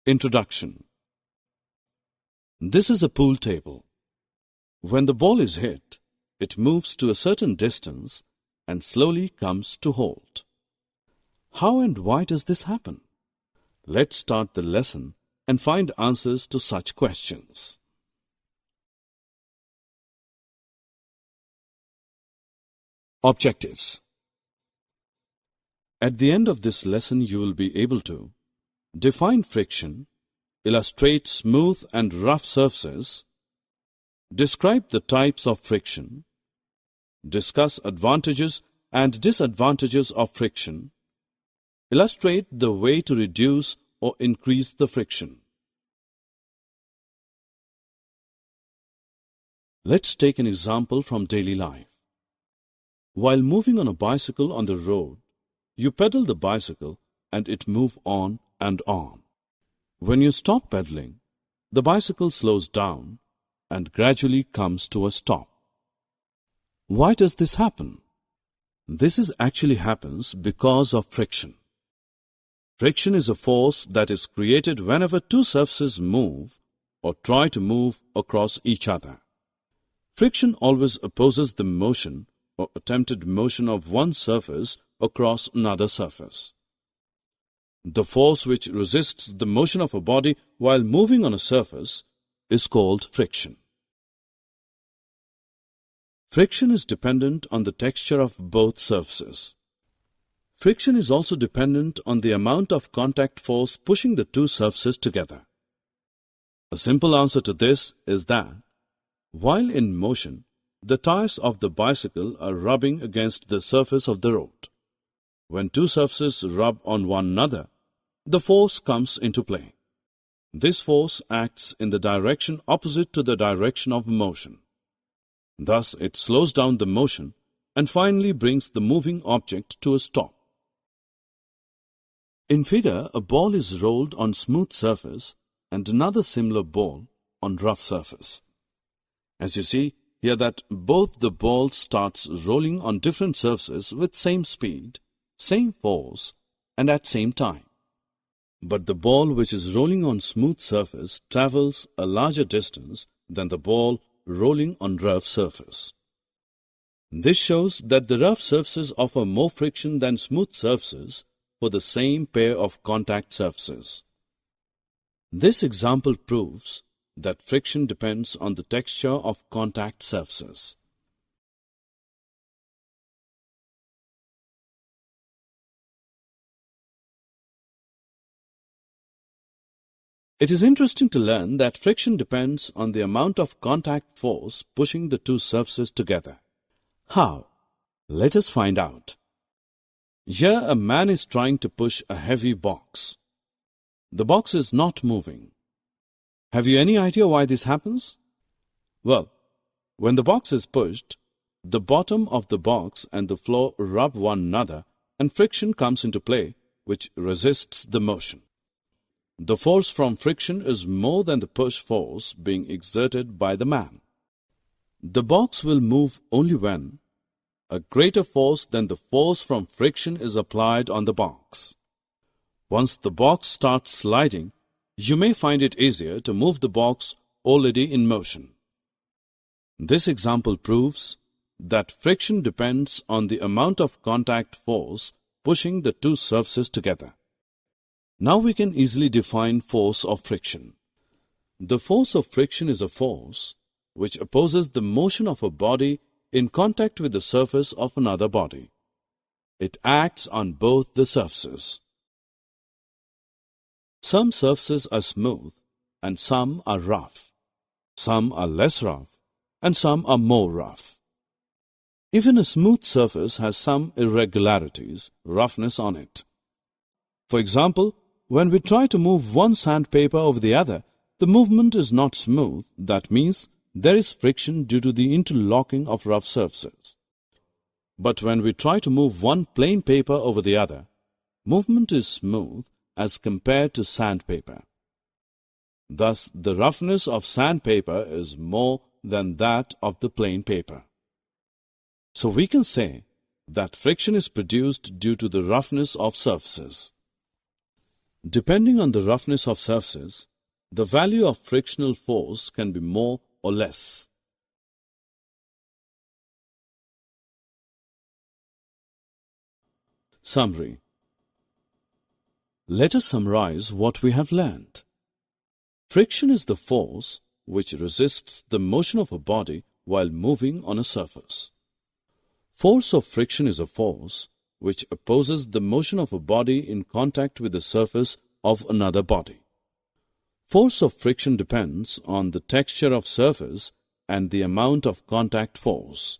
Introduction. This is a pool table. When the ball is hit, it moves to a certain distance and slowly comes to halt. How and why does this happen? Let's start the lesson and find answers to such questions. Objectives. At the end of this lesson, you will be able to define friction, illustrate smooth and rough surfaces, describe the types of friction, discuss advantages and disadvantages of friction, illustrate the way to reduce or increase the friction. Let's take an example from daily life. While moving on a bicycle on the road, you pedal the bicycle and it moves on and on. When you stop pedaling, the bicycle slows down and gradually comes to a stop. Why does this happen? This actually happens because of friction. Friction is a force that is created whenever two surfaces move or try to move across each other. Friction always opposes the motion or attempted motion of one surface across another surface. The force which resists the motion of a body while moving on a surface is called friction. Friction is dependent on the texture of both surfaces. Friction is also dependent on the amount of contact force pushing the two surfaces together. A simple answer to this is that while in motion, the tires of the bicycle are rubbing against the surface of the road. When two surfaces rub on one another, the force comes into play. This force acts in the direction opposite to the direction of motion. Thus, it slows down the motion and finally brings the moving object to a stop. In figure, a ball is rolled on smooth surface and another similar ball on rough surface. As you see here that both the balls starts rolling on different surfaces with same speed, same force and at same time. But the ball which is rolling on smooth surface travels a larger distance than the ball rolling on rough surface. This shows that the rough surfaces offer more friction than smooth surfaces for the same pair of contact surfaces. This example proves that friction depends on the texture of contact surfaces. It is interesting to learn that friction depends on the amount of contact force pushing the two surfaces together. How? Let us find out. Here a man is trying to push a heavy box. The box is not moving. Have you any idea why this happens? Well, when the box is pushed, the bottom of the box and the floor rub one another and friction comes into play, which resists the motion. The force from friction is more than the push force being exerted by the man. The box will move only when a greater force than the force from friction is applied on the box. Once the box starts sliding, you may find it easier to move the box already in motion. This example proves that friction depends on the amount of contact force pushing the two surfaces together. Now we can easily define force of friction. The force of friction is a force which opposes the motion of a body in contact with the surface of another body. It acts on both the surfaces. Some surfaces are smooth and some are rough. Some are less rough and some are more rough. Even a smooth surface has some irregularities, roughness on it. For example, when we try to move one sandpaper over the other, the movement is not smooth. That means there is friction due to the interlocking of rough surfaces. But when we try to move one plain paper over the other, movement is smooth as compared to sandpaper. Thus, the roughness of sandpaper is more than that of the plain paper. So we can say that friction is produced due to the roughness of surfaces. Depending on the roughness of surfaces, the value of frictional force can be more or less. Summary. Let us summarize what we have learned. Friction is the force which resists the motion of a body while moving on a surface. Force of friction is a force which opposes the motion of a body in contact with the surface of another body. Force of friction depends on the texture of surface and the amount of contact force.